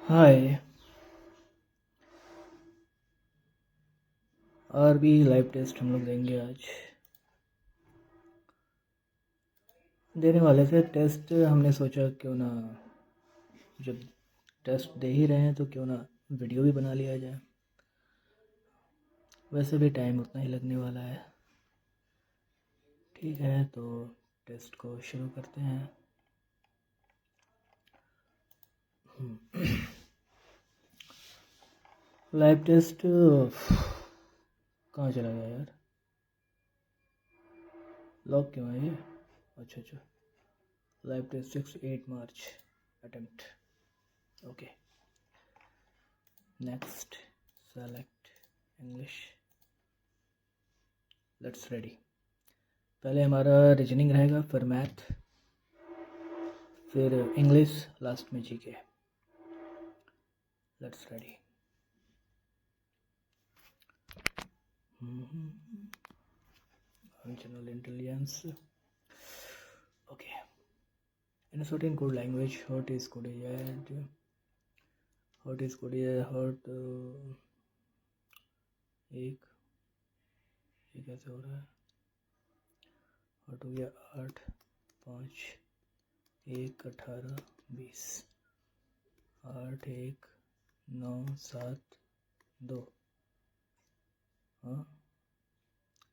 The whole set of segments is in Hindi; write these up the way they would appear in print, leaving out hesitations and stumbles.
हाय। आरबी लाइव टेस्ट हम लोग देंगे आज। देने वाले थे टेस्ट, हमने सोचा क्यों ना, जब टेस्ट दे ही रहे हैं तो क्यों ना वीडियो भी बना लिया जाए। वैसे भी टाइम उतना ही लगने वाला है। ठीक है, तो टेस्ट को शुरू करते हैं। लाइव टेस्ट कहाँ चला गया यार? लॉक क्यों है ये? अच्छा, live test 6-8 March attempt. Okay, next select English. Let's ready. पहले हमारा रीजनिंग रहेगा, फिर मैथ, फिर इंग्लिश, लास्ट में GK. Let's ready. General intelligence. Okay. In a certain code language, hot is coded. Hot is coded. Hot एक ये कैसे हो रहा है? हॉट हो गया 8, 5, 1, 18, 20, 8, 1, 9, 7, 2। हाँ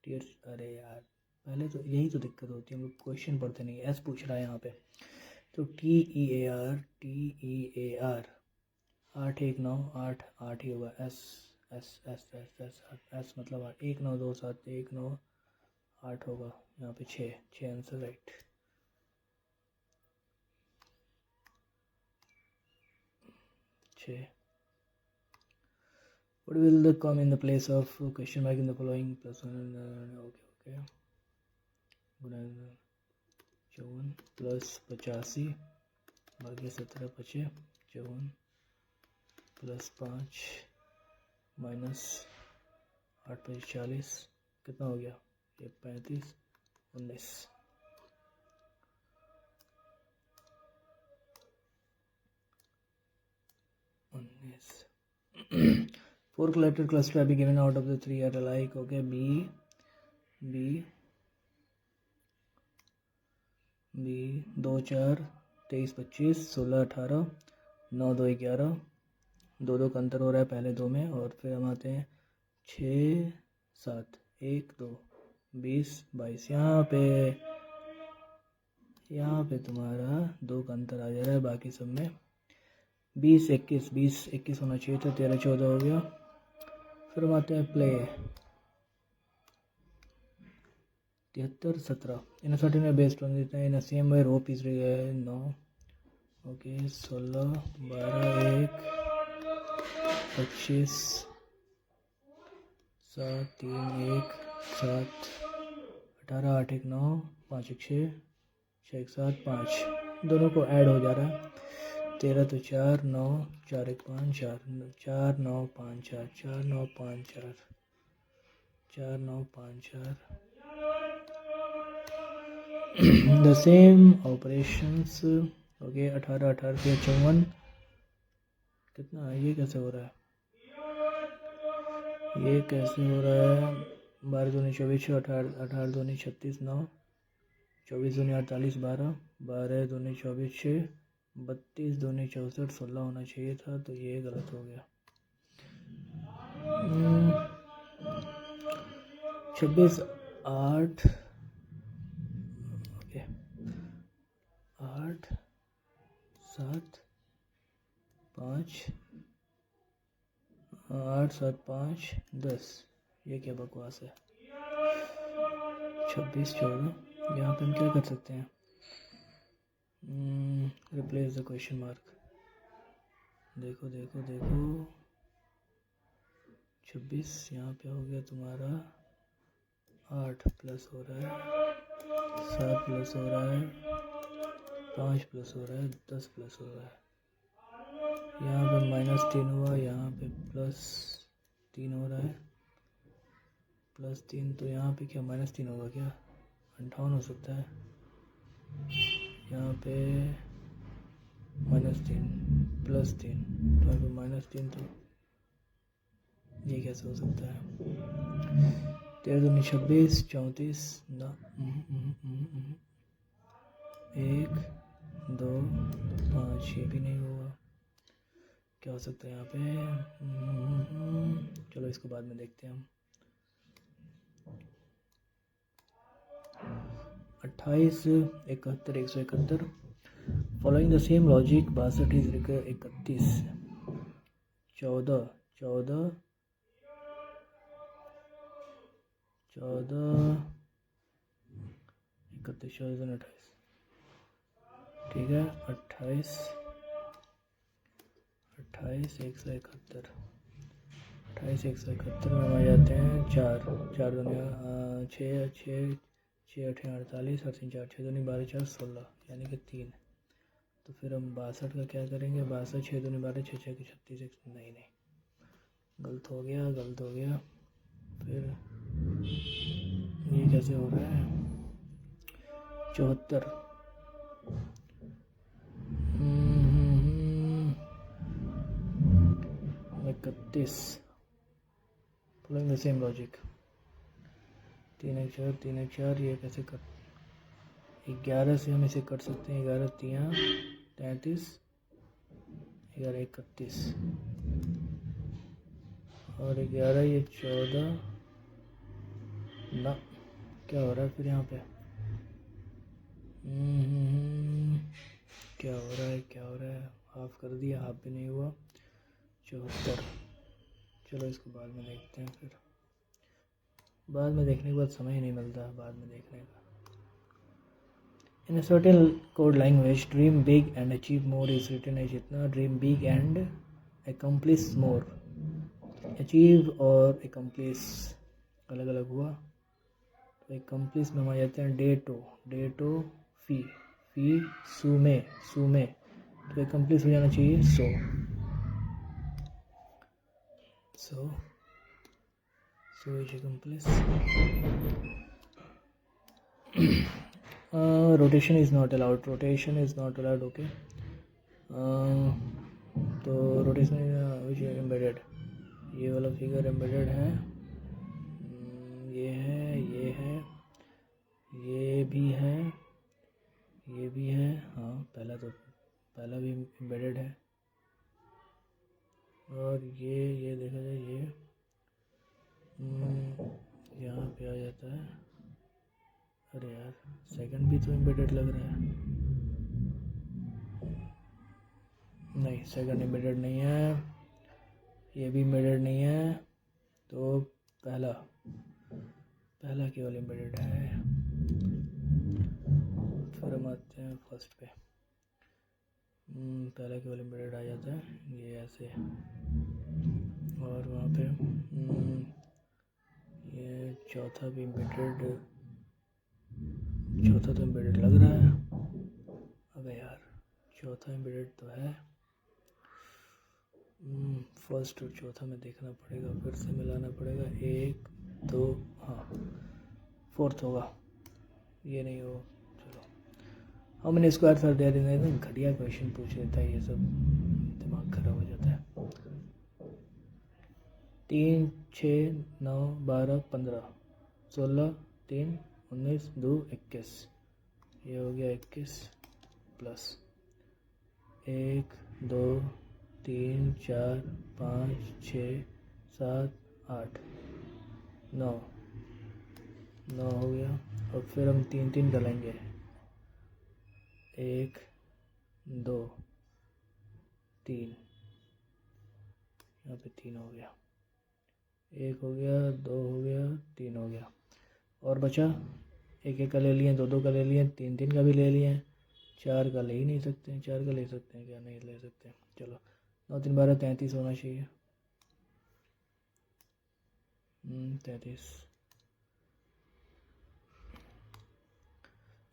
टीयर, अरे यार पहले तो यही तो दिक्कत होती है, हम लोग क्वेश्चन पढ़ते नहीं। एस पूछ रहा है यहाँ पे, तो TEAR 8, 1, 9, 8 8 ही होगा। S S S S S S मतलब 8, 1, 9, 2, 7, 1, 9, 8 होगा। यहाँ पे 6 answer right. What will come in the place of question mark in the following? +1 okay 54 plus 85 बाकी 17 बचे 54 प्लस 5 माइनस 8 × 40 कितना हो गया? ये 35 19। Four collected cluster have been given out of the 3 are alike. Okay, B 2 4 23 25 16 18 9 2 11 2 का अंतर हो रहा है पहले 2 में, और फिर हम आते हैं 6 7 1 2 20 22। यहाँ पे तुम्हारा 2 का अंतर आ जा रहा है, बाकी सब में 20 21 होना चाहिए था, 13 14 हो गया। फिर हम आते हैं प्ले 73 17 इन 30 में बेस्ड ऑन देते हैं इन सेम वे रो पीस रह गए 9। ओके 16 12 1 25 7 3 1 7 18 8 1 9 5 1 6 6 1 7 5 दोनों को ऐड हो जा रहा है। 13 तो 4 9 4 1 5 4 9 5 4 4 9 5 4 4 9 5 4 the same operations। ओके 18 18 के 54 कितना? ये कैसे हो रहा है? ये कैसे हो रहा है? 12 दूनी 24 18 दूनी 36 9 24 दूनी 48 12 12 दूनी 24 6 32 दूनी 64 16 होना चाहिए था, तो ये गलत हो गया। 26 8 ओके 8 7 5 8 7 5 10। ये क्या बकवास है? 26 14 यहाँ पे हम क्या कर सकते हैं? Replace the question mark. देखो 26 यहाँ पे हो गया तुम्हारा 8 प्लस हो रहा है 7 प्लस हो रहा है 5 प्लस हो रहा है 10 प्लस हो रहा है। यहाँ पे -3 हुआ, यहाँ पे +3 हो रहा है, +3 तो यहाँ पे क्या -3 होगा क्या? 58 हो सकता है। यहाँ पे -3 +3 तो -3 तो ये कैसे हो सकता है? 13 दूनी 26, 34 ना 1 2 5 ये भी नहीं होगा। क्या हो सकता है यहाँ पे? चलो इसको बाद में देखते हैं हम। 28 71 171 following the same logic 62 is 31 14 14 14 31 14 28 ठीक है। 28 171 28 171 में आ जाते हैं 4 दुनिया 6 6 6 8 48 और 3 4 6 दूनी 12 4 16 यानी कि 3। तो फिर हम 62 का क्या करेंगे? 62 6 दूनी 12 6 6 की 36 नहीं गलत हो गया। फिर ये कैसे हो रहा है? 74 31 फॉलोइंग द सेम लॉजिक 3 1 4 3 1 4 ये कैसे कर 11 से हम इसे कर सकते हैं। 11 3 33 11 31 और 11 ये 14 ना क्या हो रहा है फिर यहाँ पे? क्या हो रहा है? हाफ कर दिया, हाफ भी नहीं हुआ। 74 चलो इसको बाद में देखते हैं। फिर बाद में देखने के बाद समय ही नहीं मिलता बाद में देखने का। In a certain code language, dream big and achieve more is written as इतना, dream big and accomplish more। achieve और accomplish अलग अलग हुआ। तो accomplish में हम आ जाते हैं डेटो फी सुमे तो accomplish हो जाना चाहिए so is accomplish। rotation is not allowed okay। तो रोटेशन विच एम्बेडेड ये वाला फिगर एम्बेडेड है। ये भी है हाँ पहला भी एम्बेडेड है। और ये देखा जाए ये यहाँ पे आ जाता है। अरे यार सेकंड भी तो एम्बेडेड लग रहा है। नहीं सेकंड एम्बेडेड नहीं है, ये भी एम्बेडेड नहीं है। तो पहला केवल एम्बेडेड है। फिर हम आते हैं फर्स्ट पे। पहला केवल एम्बेडेड आ जाता है ये ऐसे। और वहाँ पे ये चौथा भी एम्बेडेड तो एम्बेडेड लग रहा है। अबे यार चौथा एम्बेडेड तो है। फर्स्ट और चौथा में देखना पड़ेगा, फिर से मिलाना पड़ेगा। 1 2 हाँ फोर्थ होगा, ये नहीं हो। चलो हम मैंने इसको आंसर दे देंगे। एकदम घटिया क्वेश्चन पूछ लेता है ये सब, दिमाग खराब हो जाता है। 3 6 9 12 15 16 3 19 2 21 ये हो गया 21 प्लस 1 2 3 4 5 6 7 8 9 हो गया। और फिर हम 3 डालेंगे। 1 2 3 यहाँ पे 3 हो गया। 1 हो गया, 2 हो गया, 3 हो गया। और बचा 1 का ले लिए, 2 का ले लिए, 3 का भी ले लिए। 4 का ले ही नहीं सकते। 4 का ले सकते हैं क्या? नहीं ले सकते। चलो 9 3 12 33 होना चाहिए। 33।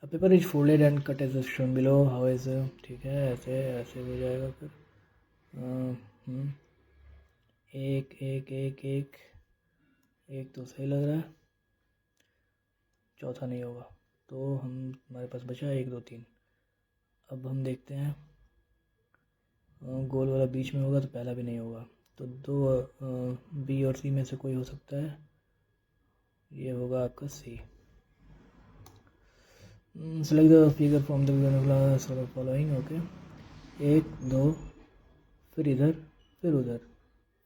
A paper is folded and cut as shown below. How is ठीक है ऐसे हो जाएगा। फिर एक तो सही लग रहा है, चौथा नहीं होगा। तो हमारे पास बचा 1 2 3। अब हम देखते हैं गोल वाला बीच में होगा तो पहला भी नहीं होगा, तो दो बी और सी में से कोई हो सकता है, ये होगा आपका C. Select the figure from the following. Okay, 1 2, फिर इधर, फिर उधर,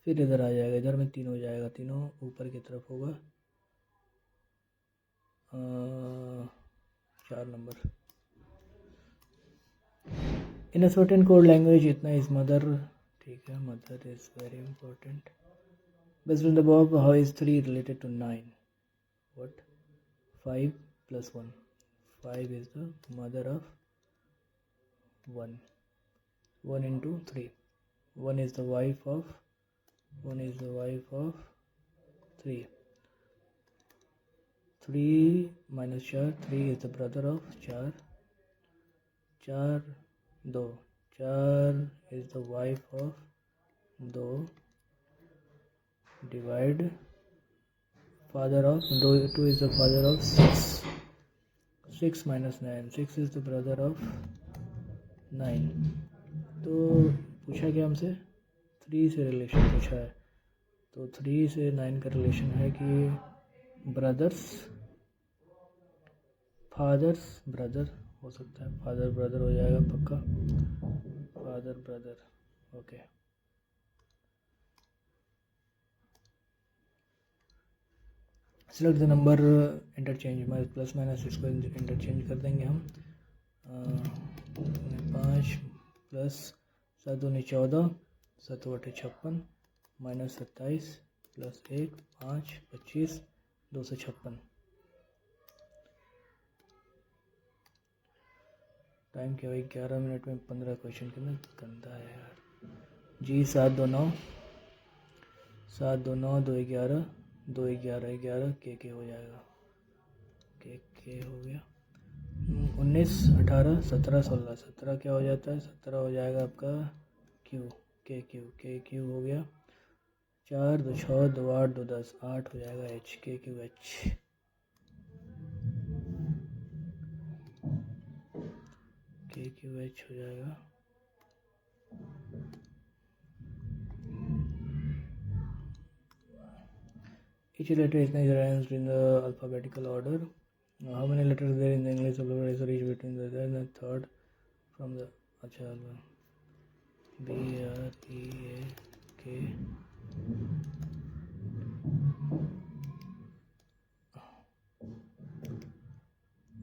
फिर इधर आ जाएगा, इधर में 3 हो जाएगा, तीनों ऊपर की तरफ होगा, 4 number. In a certain code language, इतना इज मदर, ठीक है, mother is very important. Based on the above, how is 3 related to 9? What? 5 + 1, 5 is the mother of 1, 1 into 3, 1 is the wife of 3, 3 minus 4, 3 is the brother of 4, 4 2, 4 is the wife of 2, divide father of 2 is the father of 6, 6 minus 9, 6 is the brother of 9। तो पूछा क्या हमसे? 3 से रिलेशन पूछा है, तो 3 से 9 का रिलेशन है कि ब्रदर्स, फादर्स ब्रदर हो सकता है, फादर ब्रदर हो जाएगा पक्का, father brother. Okay, select the number interchange, plus minus इसको इंटरचेंज कर देंगे हम। 5 प्लस 7 दूनी 14, 7 बटे 56, माइनस 27 प्लस 1 5 25, 256। टाइम क्या भाई? 11 मिनट में 15 क्वेश्चन, कितना गंदा है यार। जी 7 2 9, 7 2 9, 2 11, 2 11 11, के हो जाएगा, के हो गया। 19 18 17 16, 17 क्या हो जाता है? 17 हो जाएगा आपका क्यू, के हो गया। 4 2 6, 2 8, 2 10, 8 हो जाएगा एच, के क्यू एच, के क्यू एच हो जाएगा। Each letter is arranged in the alphabetical order. How many letters there in the English alphabet is each between the third and third from the अच्छा B R E A K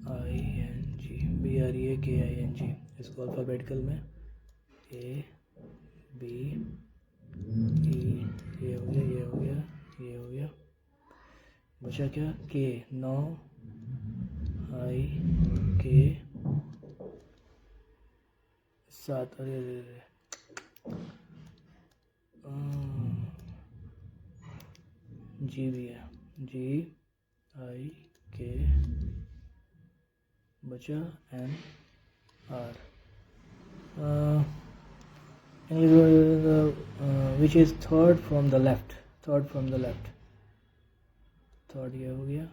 I N G, B R E A K I N G, इसको अल्फ़ाबेटिकल में A B E, ये हो गया, ये हो गया, ये हो गया, बचा क्या? के 9 I K 7, अरे जी भी है, G I K, बचा N R। which is third from the left, third from the left, third ये हो गया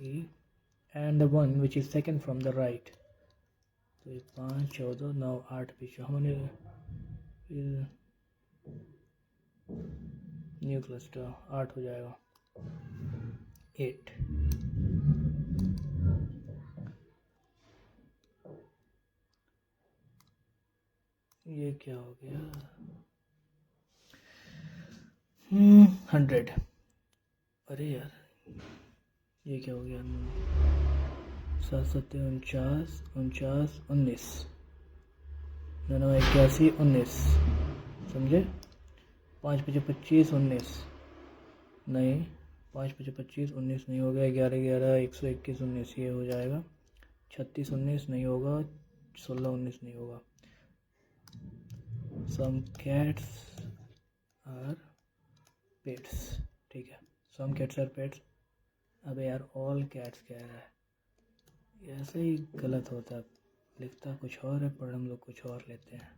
E, and the one which is second from the right, तो ये 5 14 9 8 पीछे हमने न्यू क्लस्टर 8 हो जाएगा, 8। ये क्या हो गया? 100, अरे यार ये क्या हो गया? 7 7 49 49 19, 9 81 19, समझे? 5 5 25 19 नहीं, 5 5 25 19 नहीं हो गया, 11 11 121 19 ये हो जाएगा, 36 19 नहीं होगा, 16 19 नहीं होगा। Some cats are pets, ठीक है, some cats are pets। अबे यार all cats कह रहा है, ऐसे ही गलत होता है, लिखता कुछ और है पर हम लोग कुछ और लेते हैं।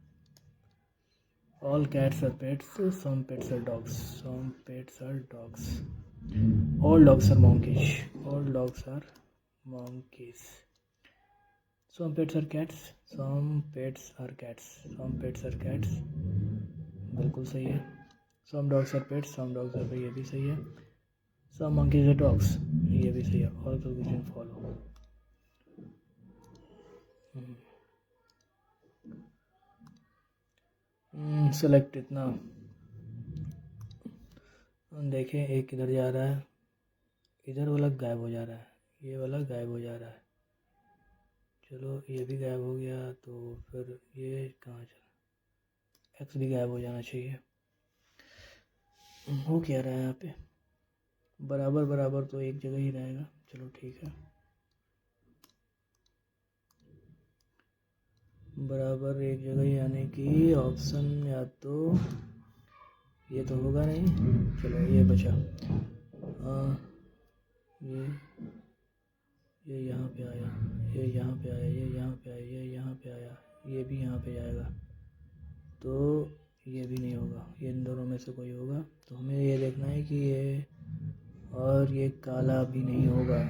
All cats are pets, some pets are dogs, some pets are dogs, all dogs are monkeys, all dogs are monkeys। Some pets are cats, some pets are cats, some pets are cats, बिल्कुल सही है। Some dogs are pets, some dogs are, ये भी सही है। सम मंकीज आर डॉग्स, ये भी सही है। All conclusion follow. सेलेक्ट इतना। देखें एक किधर जा रहा है, इधर वाला गायब हो जा रहा है, ये वाला गायब हो जा रहा है। चलो ये भी गायब हो गया, तो फिर ये कहाँ चला, एक्स भी गायब हो जाना चाहिए। हो क्या रहा है यहाँ पे, बराबर बराबर तो एक जगह ही रहेगा। चलो ठीक है, बराबर एक जगह ही आने की ऑप्शन, या तो ये तो होगा नहीं। चलो ये बचा, ये यहाँ पे आया, ये यहाँ पे आया, ये यहाँ पे आया, ये यहाँ पे आया, ये भी यहाँ पे जाएगा, तो ये भी नहीं होगा। ये इन दोनों में से कोई होगा। तो हमें ये देखना है कि ये, और ये काला भी नहीं होगा।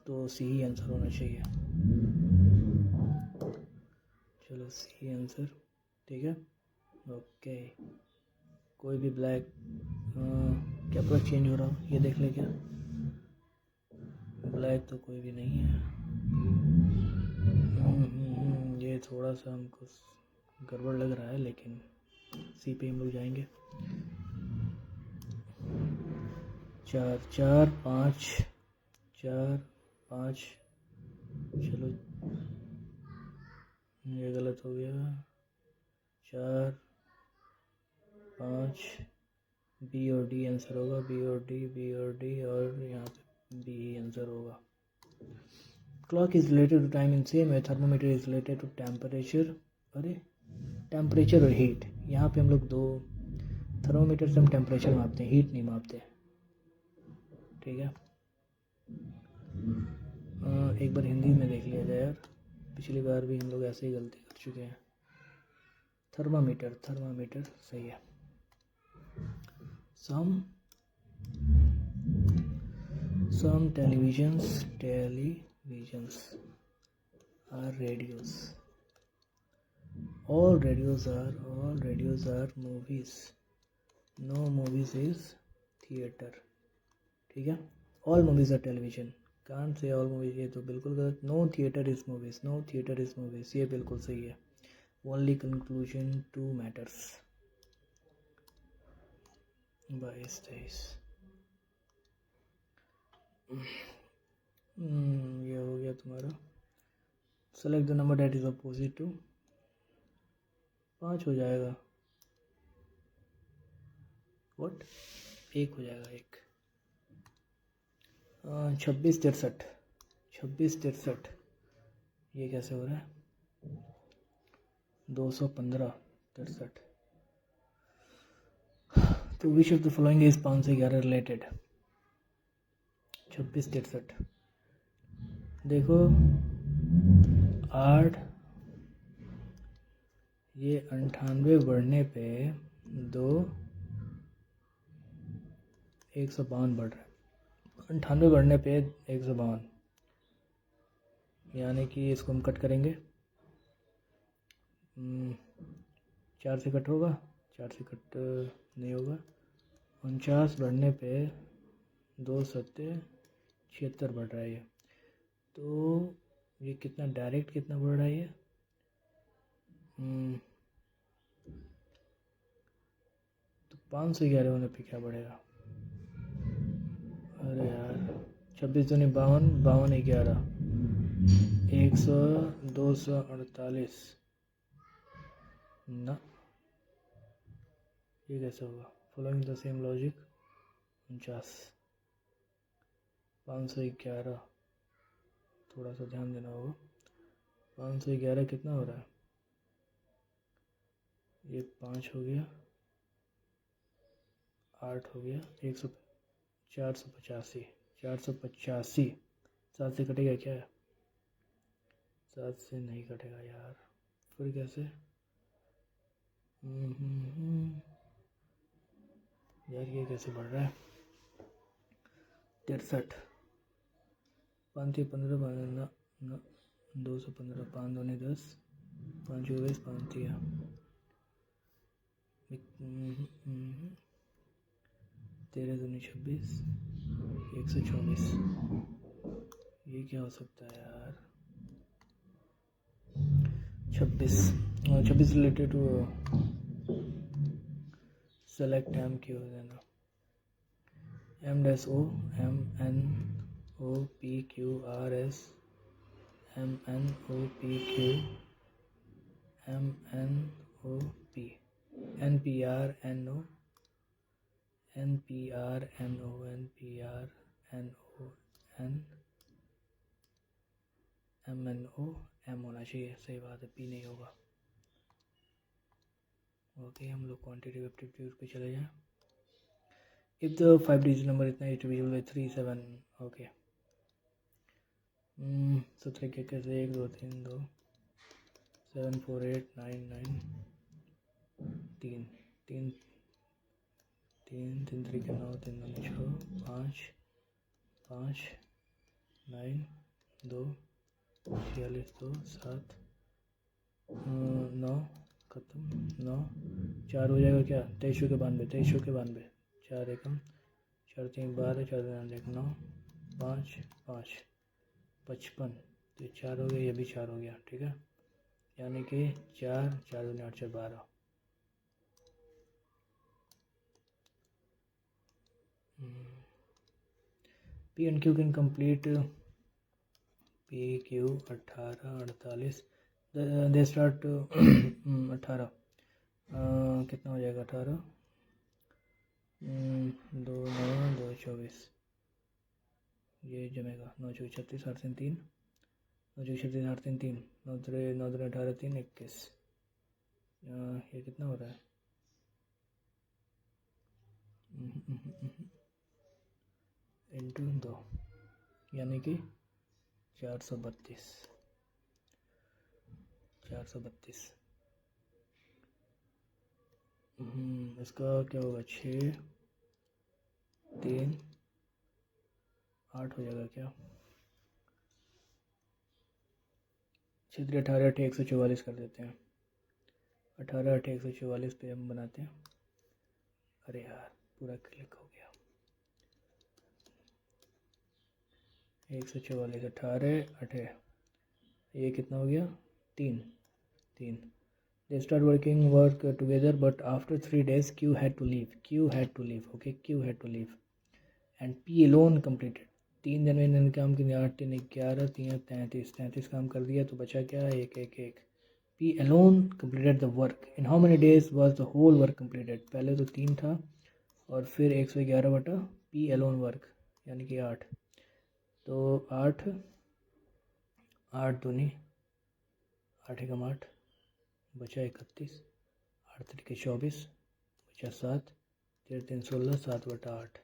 तो सी ही आंसर होना चाहिए। चलो सी आंसर, ठीक है। ओके, कोई भी ब्लैक, क्या पता चेंज हो रहा हो, ये देख ले क्या। ब्लैक तो कोई भी नहीं है। ये थोड़ा सा हमको गड़बड़ लग रहा है, लेकिन सी पे हम लोग जाएंगे। 4 4 5 4 5, चलो ये गलत हो गया। 4 5, बी और डी आंसर होगा, बी और डी, बी और डी, और यहाँ पे बी ही आंसर होगा। Clock is related to time in same way, thermometer is related to temperature. अरे टेम्परेचर और हीट, यहाँ पे हम लोग दो, थर्मोमीटर से हम टेम्परेचर मापते हैं, हीट नहीं मापते, ठीक है। एक बार हिंदी में देख लिया जाए यार, पिछली बार भी हम लोग ऐसे ही गलती कर चुके हैं। थर्मामीटर, थर्मामीटर सही है। some televisions are radios. All radios are movies. No movies is theater, ठीक है। All movies are television. Can't say all movies, ये तो बिल्कुल गलत। No theater is movies, no theater is movies, ये बिल्कुल सही है। Only conclusion 2 matters। 22-23, ये हो गया तुम्हारा। Select the number that is opposite to, 5 हो जाएगा। व्हाट, 1 हो जाएगा, 1। 26-63, 26-63, ये कैसे हो रहा है। 215-63, तो विच ऑफ द फॉलोइंग इज 5 से 11 रिलेटेड। 26-63, देखो 8, ये 98 बढ़ने पे 2, 152 बढ़ रहा है। 98 बढ़ने पे 152, यानी कि इसको हम कट करेंगे। 4 से कट होगा, 4 से कट नहीं होगा। 49 बढ़ने पे 2 7 76 बढ़ रहा है ये, तो ये कितना डायरेक्ट कितना बढ़ रहा है ये। तो 5 से 11 होने पे क्या बढ़ेगा। अरे यार 26 दूनी 52, 52 11, 100, 248 ना, ये कैसे होगा। फॉलोइंग द सेम लॉजिक 49, 511, थोड़ा सा ध्यान देना होगा। 511 कितना हो रहा है, ये 5 हो गया, 8 हो गया, 485, 485, 7 से कटेगा क्या। 7 से नहीं कटेगा यार, फिर कैसे। यार ये कैसे बढ़ रहा है। 63, 5 15, 215, 5 दूनी 10, 5 24, 5 दिया 13 दूनी 26, 124। ये क्या हो सकता है यार? 26 related to select M Q देना। M dash O M N O P Q R S M N O P Q M N O P N P R N O N P R N O N P R N O N M N O M होना चाहिए। सही बात है, P नहीं होगा। ओके, हम लोग क्वांटिटी एप्टीट्यूड पे चले जाएं। If the 5-digit number इतना is divisible by 3, 7, okay. सूत्र क्या कैसे? 1 2 3 2 7 4 8 9 9 3 3 3 3 3 के 9 3 2 6 5 5 9 2 46 2 7 9 खत्म 9 4 हो जाएगा क्या? 23 के 92 23 के 92 4 एकम 4 3 12 4 2 9 5 5 55। तो ये 4 हो गया, ये भी 4 हो गया। ठीक है, यानी कि 4 4 2 8 4 12। P and Q can complete P Q 18 48 they start 18 कितना हो जाएगा? 18 2 9 2 24 ये जमेगा। 9 4 36 8 3 9 4 36 8 3 3 9 3 9 3 18 3 21। ये कितना हो रहा है? इंटू 2 यानी कि 432। 432 इसका क्या होगा? 6 3 8 हो जाएगा क्या? 6 3 18 8 144 कर देते हैं। 18 8 144 पे हम बनाते हैं। अरे यार, पूरा क्लिक हो गया। 144 18 8 ये कितना हो गया? 3 3। They start work together, but after 3 days Q had to leave. Okay, Q had to leave and P alone completed. 3 दिन में इन्होंने काम किया। 8 3 11 3 33 काम कर दिया। तो बचा क्या? 1 1 1। P alone completed the work. In how many days was the whole work completed? पहले तो 3 था और फिर 111 बटा P alone work यानी कि 8। तो 8 8 दूनी 8 एकम 8 बचा 31 8 3 24 बचा 7 3 3 16 7 बटा 8।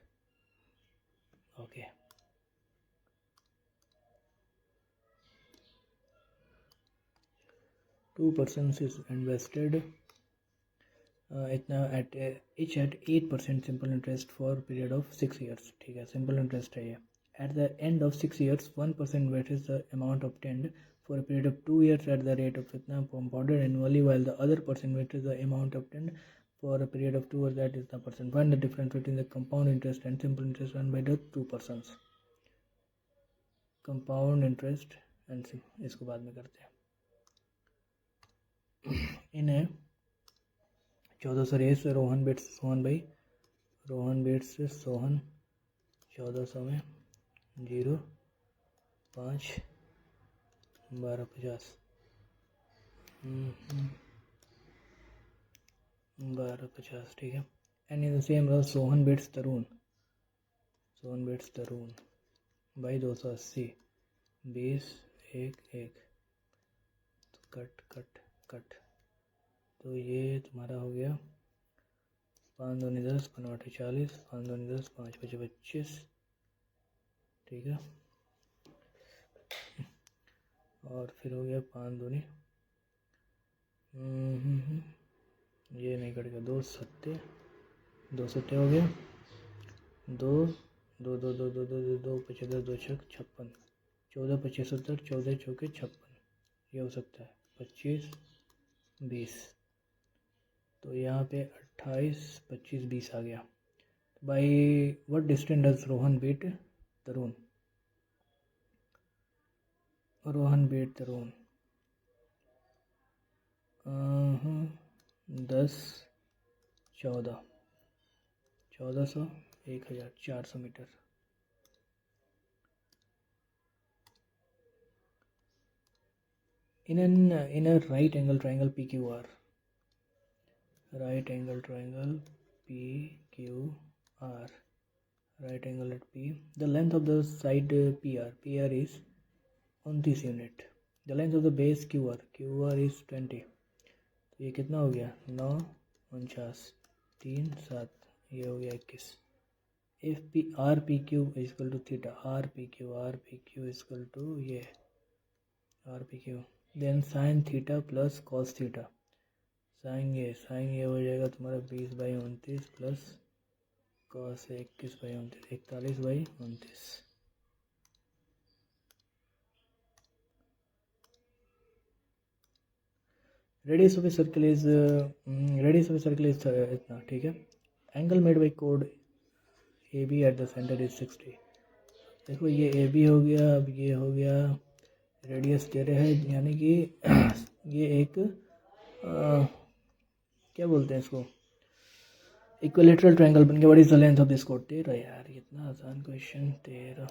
ओके, 2% is invested इतना at each at 8% simple interest for period of 6 years। ठीक है, simple interest है ये। At the end of 6 years 1% weight is the amount obtained for a period of 2 years at the rate of इतना compounded annually, while the other percent weight is the amount obtained for a period of 2 years, that is the percent। Find the difference between the compound interest and simple interest run by the 2%। compound interest and इसको बाद में करते हैं। इन्हें 1400 रेस से रोहन बेट्स सोहन भाई रोहन बेट्स से सोहन 1400 में 0 5 12 50 12 50। ठीक है, and in the same Sohan bets Tarun भाई 280 20 1 1। तो कट तो ये तुम्हारा हो गया 5 2 10 5 8 40 5 2 10 5 5 25। ठीक है, और फिर हो गया 5 2 ये नहीं कटेगा। 2 सत्ते हो गया 2 2 2 2 2 2 2 25 2 छक 56 14 25 70 14 चौके 56। ये हो सकता है 25 20। तो यहाँ पे 28, 25, 20 आ गया। By what distance does Rohan beat Tarun? Rohan beat Tarun 10, 14, 1400, 1000, 400 metre. In a right angle triangle PQR, right angle triangle PQR, right angle at P, the length of the side PR is 29 unit, the length of the base QR is 20, तो ये कितना हो गया 9, 49, 3, 7, ये हो गया 21। if P R PQ is equal to theta, R PQ is equal to ये R PQ, then sin theta plus cos theta, sine ये हो जाएगा तुम्हारा 20/29 plus cos 21/29, 41/29। Radius of a circle is इतना, ठीक है। एंगल मेड बाई कोड A B at the centre is 60। देखो ये ए बी हो गया, अब ये हो गया, रेडियस दे रहे हैं, यानी कि ये एक क्या बोलते हैं इसको, इक्विलेटरल ट्रायंगल बन गया। What is the length of this code? 13 यार, इतना आसान question 13।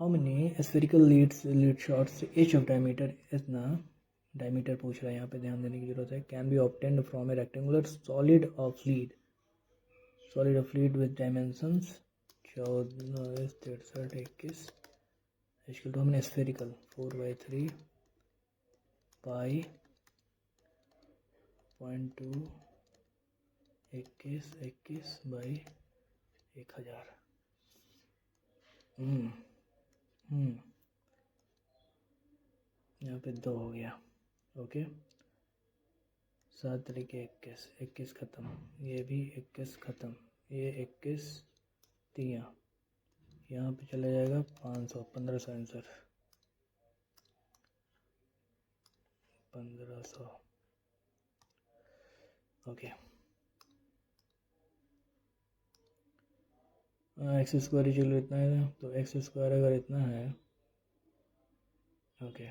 How many spherical lead shots H of diameter, इतना डायमीटर पूछ रहा है यहाँ पे, ध्यान देने की जरूरत है। Can be obtained from a rectangular solid of lead with dimensions 14, 63, 21 equal to हमने स्फेरिकल 4/3 पाई 0.2 21/1000। यहाँ पे 2 हो गया, ओके। 7 तरीके 21 ख़त्म, ये भी 21 ख़त्म, ये 21 3, यहाँ पे चला जाएगा 500, 1500 answer, 1500, okay. X square equal इतना है, तो एक्स स्क्वायर अगर इतना है, okay,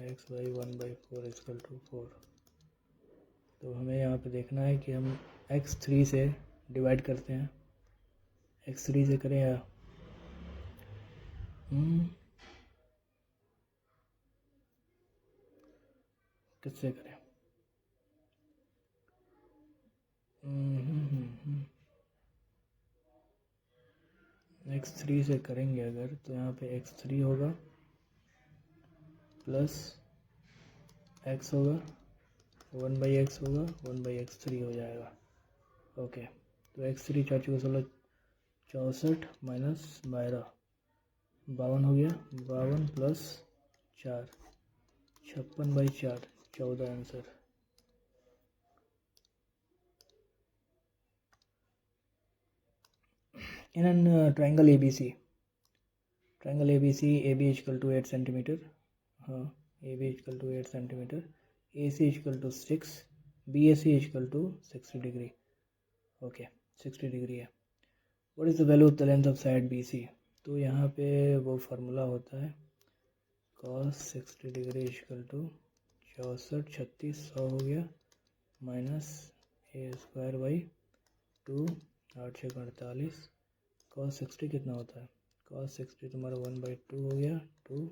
x by 1/4 equal to 4, तो हमें यहाँ पे देखना है कि हम x3 से डिवाइड करते हैं, x3 से करें या किससे करें? x3 से करेंगे अगर, तो यहाँ पे x3 होगा प्लस x होगा, 1/x होगा, 1/x3 हो जाएगा, ओके। तो x3 4 चौके 16, 64 माइनस 12, 52 हो गया, 52 plus 4, 56/4, 14 answer. In an triangle ABC, AB equal to 8 centimeter, AB equal to 8 centimeter, AC equal to 6, BAC equal to 60 degree, okay, 60 degree है। What is the value of the length of side BC? तो यहाँ पे वो फार्मूला होता है cos 60 degree equal to 64, 36, 100 हो गया, माइनस a²/2, 8 6 48, cos 60 कितना होता है? cos 60 तुम्हारा 1/2 हो गया, 2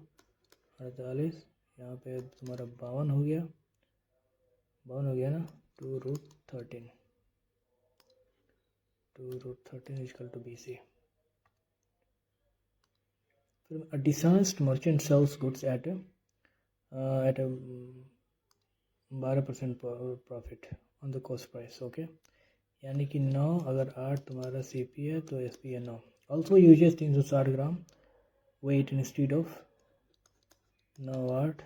48, यहाँ पे तुम्हारा 52 हो गया, 52 हो गया ना, 2√13, 2√13 इक्वल टू BC। फिर a dishonest merchant sells goods at a 12% profit on the cost price, okay. यानी कि 9, अगर 8 तुम्हारा CP है तो SP है 9। Also uses 360 gram weight instead of 9, 8,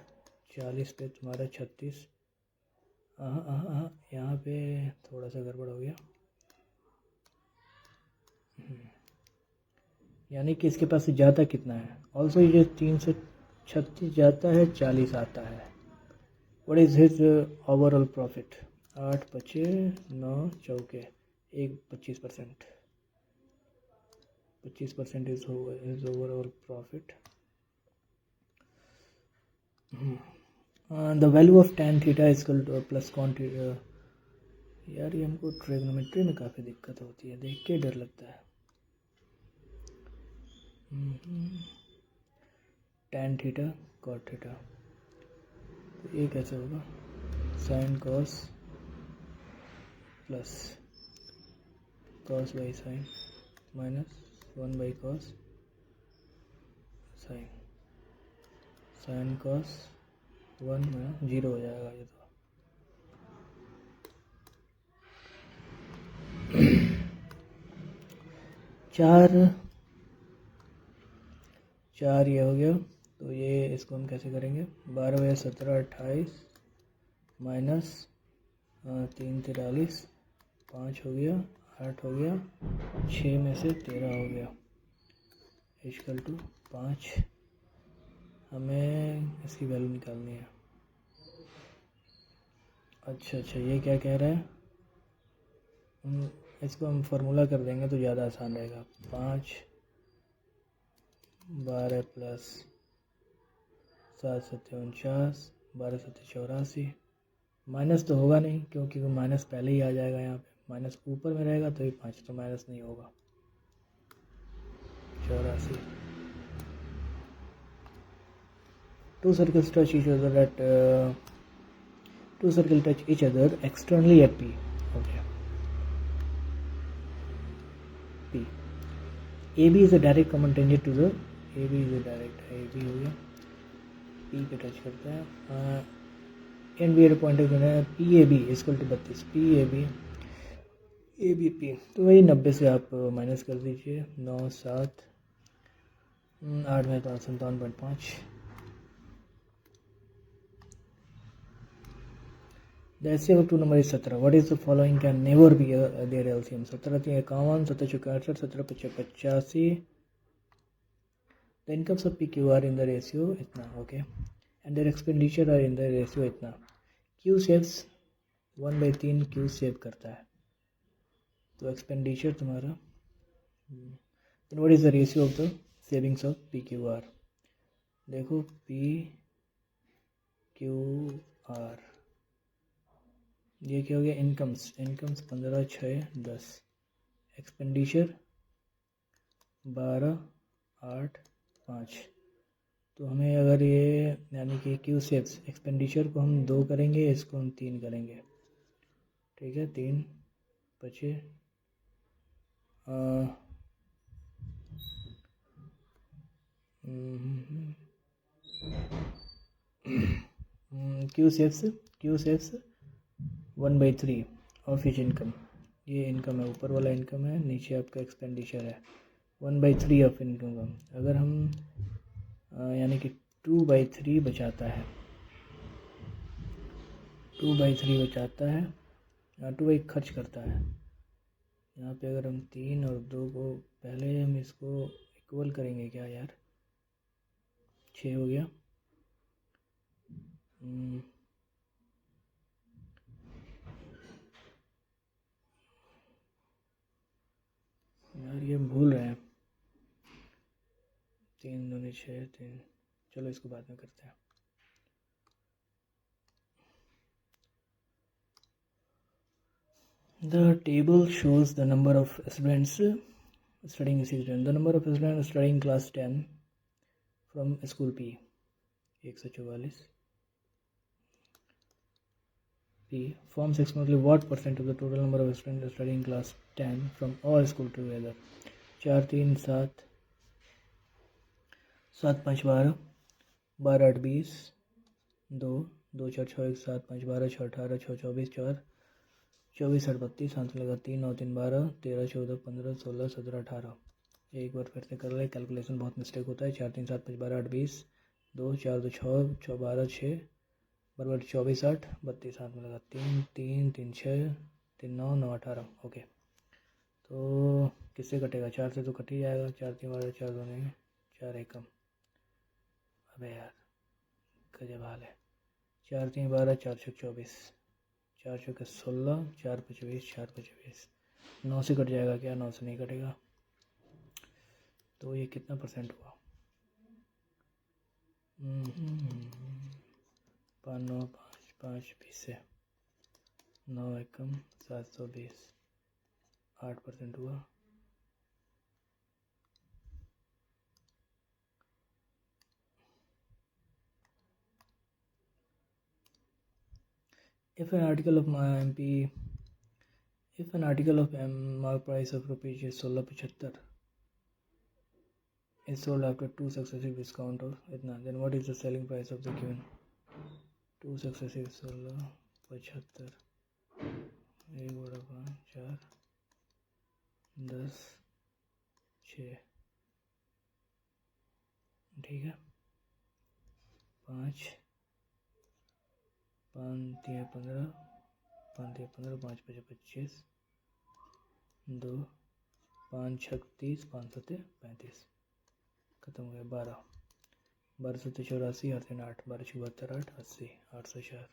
40 पे तुम्हारा 36। यहाँ पे थोड़ा सा गड़बड़ हो गया, यानी कि इसके पास जाता कितना है? ऑल्सो यूजेस 336 जाता है, 40 आता है। What is his overall profit? 8 बचे 9 चौके 1 25%। 25% is his overall profit. The value of tan theta is equal to plus cos theta. यार ये हमको ट्रिग्नोमेट्री में काफ़ी दिक्कत होती है, देख के डर लगता है। tan थीटा कॉट थीटा, तो ये कैसे होगा? Sine cos plus cos by sine minus 1 by cos sine, sine cos 1 minus 0 हो जाएगा ये तो। चार ये हो गया, तो ये इसको हम कैसे करेंगे? 12 या 17 28 माइनस 3 43, 5 हो गया, 8 हो गया, 6 में से 13 हो गया, इक्वल टू 5। हमें इसकी वैल्यू निकालनी है। अच्छा ये क्या कह रहा है? इसको हम फार्मूला कर देंगे तो ज़्यादा आसान रहेगा। 5 12 प्लस 7 7 49, 12 7 84। माइनस तो होगा नहीं क्योंकि वो माइनस पहले ही आ जाएगा, यहाँ पे माइनस ऊपर में रहेगा तो ये 5 तो माइनस नहीं होगा। 84। Two circles touch each other at two circles touch each other externally at P. Okay. P. AB is a direct common tangent to the AB is a direct AB हो गया, P पे टच करता है। एंड बी पॉइंट है PAB equal to 32, PAB ABP, तो वही 90 से आप माइनस कर दीजिए। 9 7 8 में 57.5। The HCF of two number is 17. What is the following can never be their LCM? 17 3 51, 17 64, 17 55 85। The incomes of PQ are in the ratio इतना, okay, and their expenditure are in the ratio इतना। Q saves 1/3 Q सेव करता है, तो एक्सपेंडिचर तुम्हारा। then what is the ratio of the savings of PQR? देखो PQR ये क्या हो गया? Incomes 15 6 10, expenditure 12 8 5। तो हमें अगर ये यानी कि क्यू सेव्स एक्सपेंडिचर को हम 2 करेंगे, इसको हम 3 करेंगे, ठीक है। 3 बचे Q saves 1/3 of each income. ये इनकम है, ऊपर वाला इनकम है, नीचे आपका एक्सपेंडिचर है। 1/3 ऑफ इनकम। अगर हम यानी कि 2/3 बचाता है, 2/3 बचाता है, 2 खर्च करता है। यहाँ पे अगर हम 3 और 2 को पहले हम इसको इक्वल करेंगे क्या यार? 6 हो गया। यार ये भूल रहे हैं। 3 दूनी 6 3, चलो इसको बाद में करते हैं। The table shows the number of students studying student. The number of students studying class 10 from school P 144 P forms approximately what percent of the total number of students studying class 10 from all school together? 4 3 7 7 5 12 12 8 20 2 2 4 6 1 7 5 12 6 18 6 24 4 24 8 32 7 लगा 3 9 3 12 13 14 15 16 17 18। एक बार फिर से कर ले, कैलकुलेशन बहुत मिस्टेक होता है। 4 3 7 5 12 8 20 2 4 2 6 6 12 6 बराबर 24 8 32 7 में लगा 3 3 3 6 3 9 9 18। ओके, तो किससे कटेगा? 4 से तो कट ही जाएगा। 4 3 12 4 2 नहीं 4 एकम। अबे यार गजब हाल है। 4 3 12, 4 6 24, 4 6 16, 4 5 20, 4 5 20, 9 से कट जाएगा क्या? 9 से नहीं कटेगा। तो ये कितना परसेंट हुआ? 5 9 5 5 20 से 9 एकम 720, 8% हुआ। If an article of mark price of rupees 1675 is sold after 2 successive discount of itna, then what is the selling price of the given 2 successive 1675 1 बड़ा 5 4 10 6, ठीक है। 5 5 3 15, 5 3 15, 5 5 25, 2 5 6 30, 5 7 35, खत्म हो गया। 12 12 7 84, 8 3 8, 12 6 72, 8 80, 804।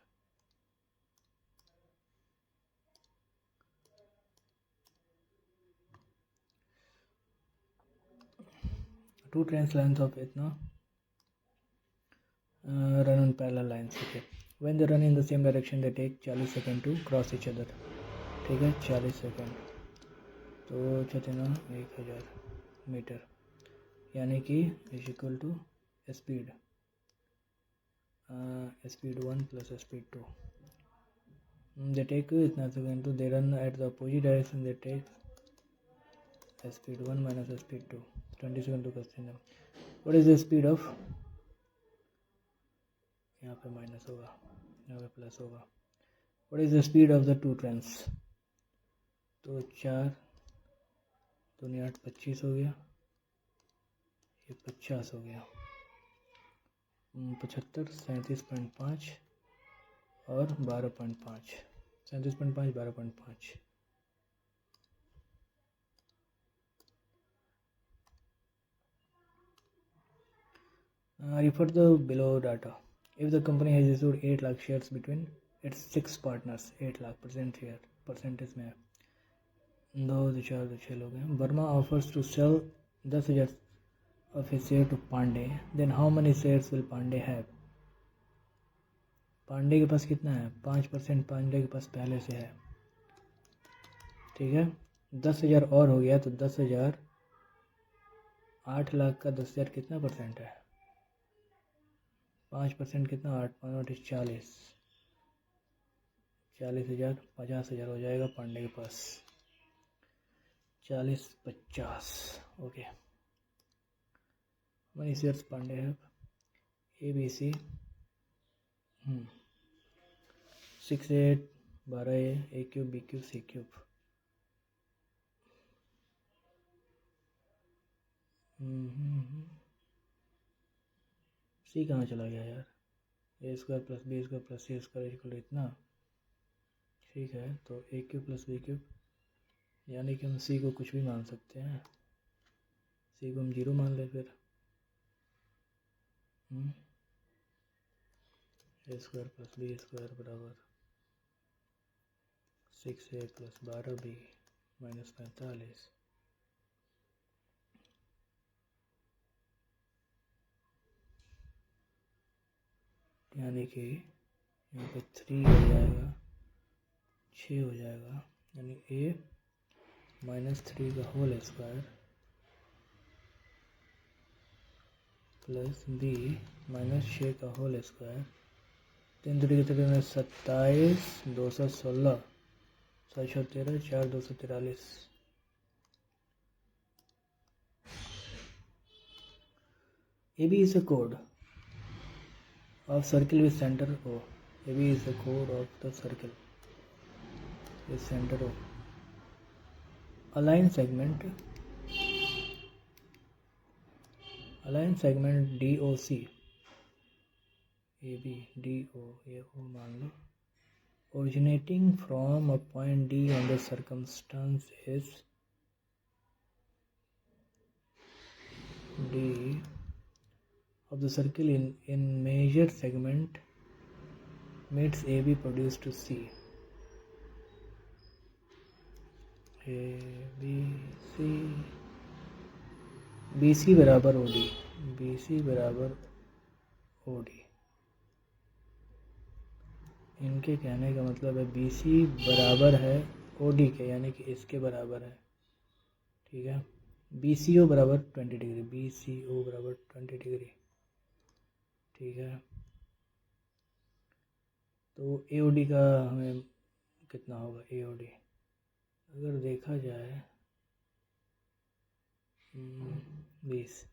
Two trains lines of इतना run on parallel lines, okay. When they run in the same direction they take 40 seconds to cross each other, ठीक है। 40 सेकेंड तो कितना 1000 मीटर, यानी कि is equal to speed speed 1 plus speed 2। They take इतना second to they run at the opposite direction, they take speed 1 minus speed 2, 20 second to cross. What is the speed of, यहाँ पे माइनस होगा, यहाँ पे प्लस होगा। What is the speed of the two trains, तो 4 दूनी 8 25 हो गया, ये 50 हो गया। 75 37.5 और 12.5, 37.5 12.5। Refer the below data. If the company has issued 8 lakh shares between its 6 partners, 8 lakh here percentage में 2 4 6 लोग हैं। Burma offers to sell 10,000 of his share to Pandey, then how many shares will Pandey have? Pandey के पास कितना है? 5% पांडे के पास पहले से है, ठीक है। 10,000 और हो गया तो 10,000, 8 लाख का 10,000 कितना परसेंट है? 5% कितना? 8 5 40, 40,000 50,000 हो जाएगा पांडे के पास। 40 50, ओके। मनी शेयर्स पांडे है ABC 6 8 12 A cube B cube C cube. C कहाँ चला गया यार? A² plus B² plus C² equal इतना, ठीक है। तो A cube plus B cube, यानी कि हम C को कुछ भी मान सकते हैं। C को हम 0 मान ले फिर। A² प्लस B² बराबर 6A प्लस 12B माइनस 45, यानी कि यहाँ पे 3 हो जाएगा, 6 हो जाएगा, यानी A माइनस 3 का whole square plus B minus 6 का होल स्क्वायर। 3 3 में 27, 216, 713, 4 243। AB is a code of circle with center O. AB is the code of the circle with center O. Align segment DOC, AB DO, ये O मान लो, originating from a point D on the circumstance is D of the circle in measure segment meets AB produced to C. A B C BC बराबर OD, BC बराबर OD। इनके कहने का मतलब है BC बराबर है OD के, यानी कि इसके बराबर है। ठीक है, BCO बराबर 20 डिग्री, BCO बराबर 20 डिग्री। ठीक है, तो AOD का हमें कितना होगा? AOD अगर देखा जाए 20,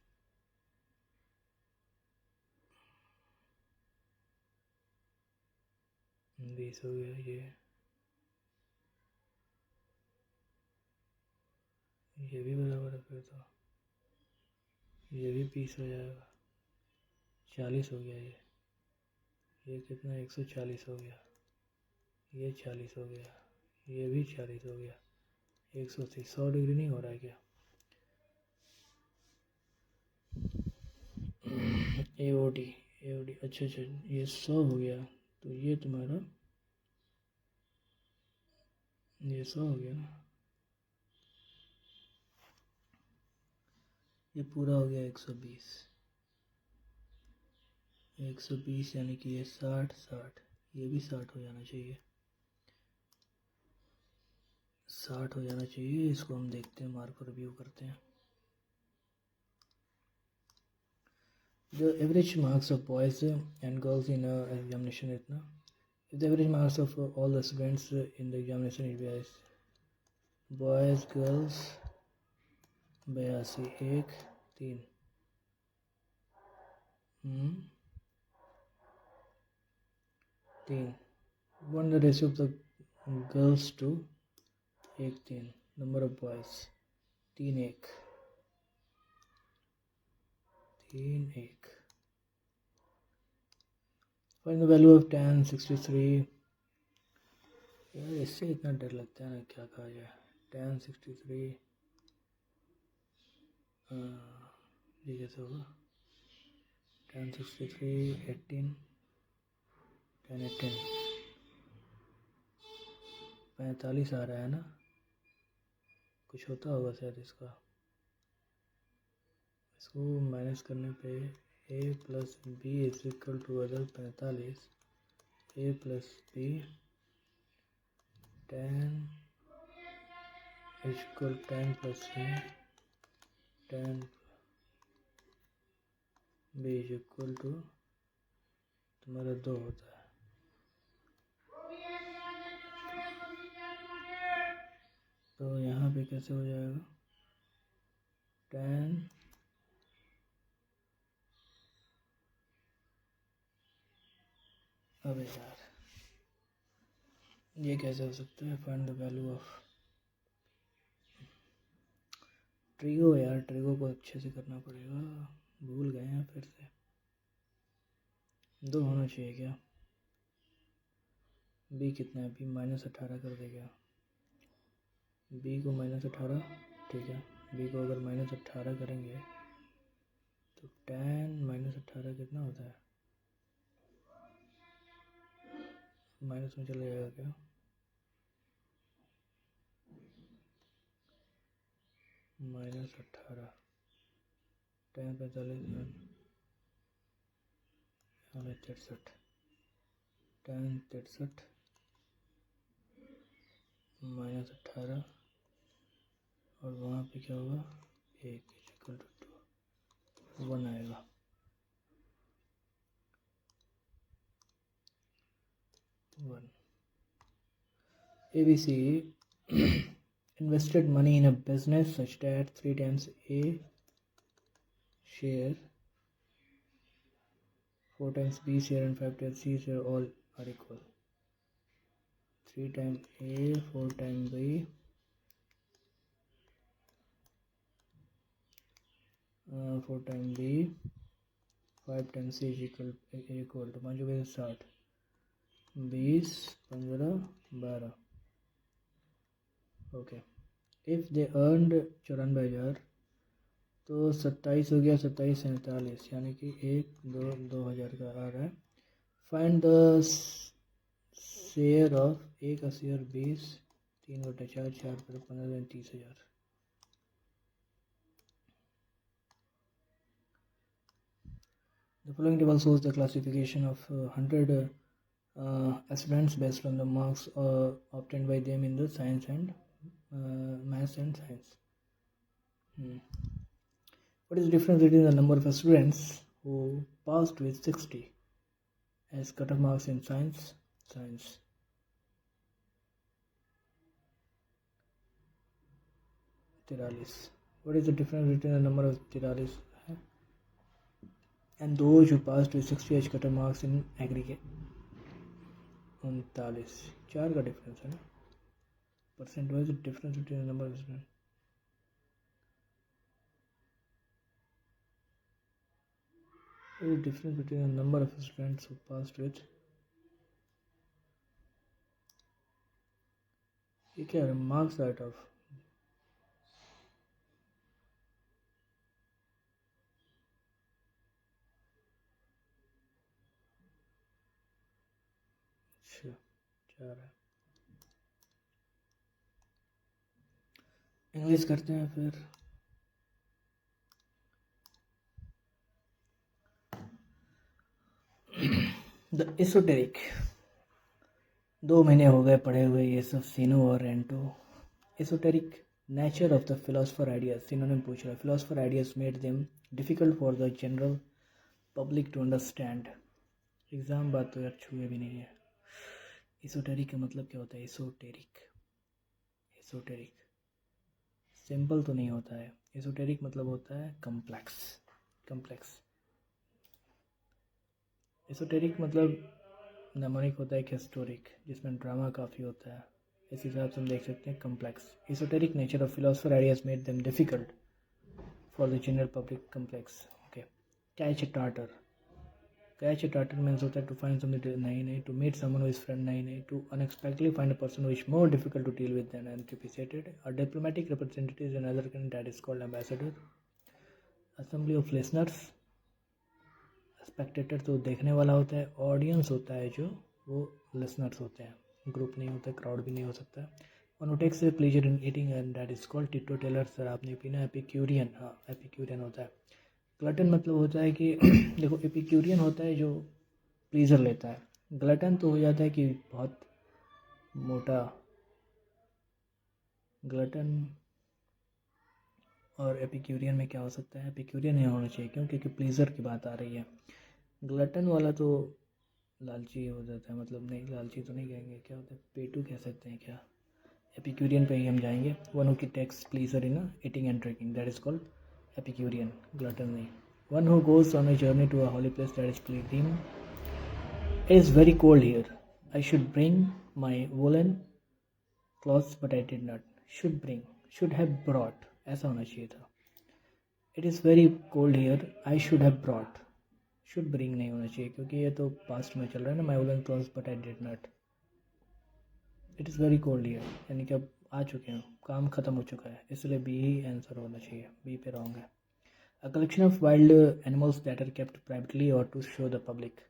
हो गया। ये भी बराबर है, फिर तो ये भी 20 हो जाएगा। 40 हो गया। ये कितना? 140 हो गया। ये 40 हो गया, ये भी 40 हो गया। 180, 100 डिग्री नहीं हो रहा है क्या? AOD अच्छा, ये 100 हो गया, तो ये तुम्हारा ये 100 हो गया ना, ये पूरा हो गया 120। 120 यानी कि ये 60, ये भी 60 हो जाना चाहिए। 60 हो जाना चाहिए। इसको हम देखते हैं, मार्क रिव्यू करते हैं। The average marks of boys and girls in a examination इतना, if the average marks of all the students in the examination is boys girls 82 1 3 3 1 the ratio of the girls to 1 3 number of boys 3 1 3 1 find the value of tan 63। यार इससे इतना डर लगता है ना, क्या कहा जाए। tan 63 ये कैसे होगा? tan 63 18 tan 18 45 आ रहा है ना, कुछ होता होगा शायद इसका। इसको माइनस करने पे a plus B is equal to other 45 a plus B tan equal tan plus A tan B is equal to तुम्हारा 2 होता है। तो यहाँ पे कैसे हो जाएगा? tan अबे यार ये कैसे हो सकता है? Find the value of trigo. यार ट्रिगो को अच्छे से करना पड़ेगा, भूल गए हैं फिर से। 2 होना चाहिए क्या? बी कितना है? बी -18 कर दे क्या? बी को -18, ठीक है। बी को अगर -18 करेंगे तो tan -18 कितना होता है? माइनस में चला जाएगा क्या? -18 tan 45 63 tan 63 -18 और वहाँ पे क्या होगा? 1 इक्वल टू 2 1 आएगा। ABC invested money in a business such that 3 times A share, 4 times B share and 5 times C share all are equal. 3 times A, 4 times B, 4 times B, 5 times C is equal to 5 में 60, 20 15 12। ओके, इफ़ दे अर्नड 94,000 तो 27 हो गया, 27 47 यानी कि 1 2 2000 का आ रहा है। फाइंड द शेयर ऑफ ए का share 20, 3/4, 4/15, 30,000। The following table shows the classification of 100 aspirants based on the marks obtained by them in the science and maths and science. What is the difference between the number of students who passed with 60 as cutoff marks in science? 43. What is the difference between the number of 43 and those who passed with 60 as cutoff marks in aggregate? 39. 4 का डिफरेंस है ना, percent wise difference between the number of student. What is the difference between the number of students who passed with, ये क्या है, मार्क्स आउट ऑफ, अच्छा 4 है। इंग्लिश करते हैं फिर। द एसोटेरिक, 2 महीने हो गए पढ़े हुए ये सब, सीनो और रेंटो। Esoteric nature of the philosopher ideas, synonym पूछ रहा है। Philosopher ideas made them difficult for the general public to understand. Exam बात तो यार छुए भी नहीं है। एसोटेरिक का मतलब क्या होता है? एसोटेरिक सिंपल तो नहीं होता है। एसोटेरिक मतलब होता है कम्प्लेक्स। एसोटेरिक मतलब नमोनिक होता है एक हिस्टोरिक, जिसमें ड्रामा काफ़ी होता है। इस हिसाब से हम देख सकते हैं complex. Esoteric nature of philosopher ideas made them difficult for the general public. Complex. Okay. Catch a tartar means होता है टू फाइंड समथिंग नहीं, to meet someone who is friend नहीं, to unexpectedly find a person who is more difficult to deal with than anticipated. A diplomatic representative is another can that is called ambassador. Assembly of listeners, spectator तो देखने वाला होता है, ऑडियंस होता है जो वो लिसनर्स होते हैं, ग्रुप नहीं होता, क्राउड भी नहीं हो सकता। One who takes pleasure in eating and that is called टिटो टेलर। सर आपने पीना। एपिक्यूरियन, हाँ एपिक्यूरियन होता है। ग्लटन मतलब होता है कि देखो एपिक्यूरियन होता है जो प्लीजर लेता है, ग्लटन तो हो जाता है कि बहुत मोटा। ग्लटन और एपिक्यूरियन में क्या हो सकता है? एपिक्यूरियन नहीं होना चाहिए क्यों? क्योंकि प्लीजर की बात आ रही है। ग्लटन वाला तो लालची हो जाता है, मतलब नहीं लालची तो नहीं कहेंगे, क्या होता है, पेटू कह सकते हैं क्या। एपिक्यूरियन पे ही हम जाएंगे। वन हू की takes pleasure in eating and drinking, that is called epicurean, glutton नहीं। One who goes on a journey to a holy place, that is pilgrim. It is very cold here, I should bring my woollen clothes but I did not. Should have brought, ऐसा होना चाहिए था। It is very cold here, I should have brought. Should bring नहीं होना चाहिए क्योंकि ये तो पास्ट में चल रहा है ना। My woollen clothes but I did not. It is very cold here यानी कि अब आ चुके हैं, काम ख़त्म हो चुका है, इसलिए बी ही आंसर होना चाहिए। बी पे रॉन्ग है। A collection of wild animals that are kept privately और टू शो द पब्लिक,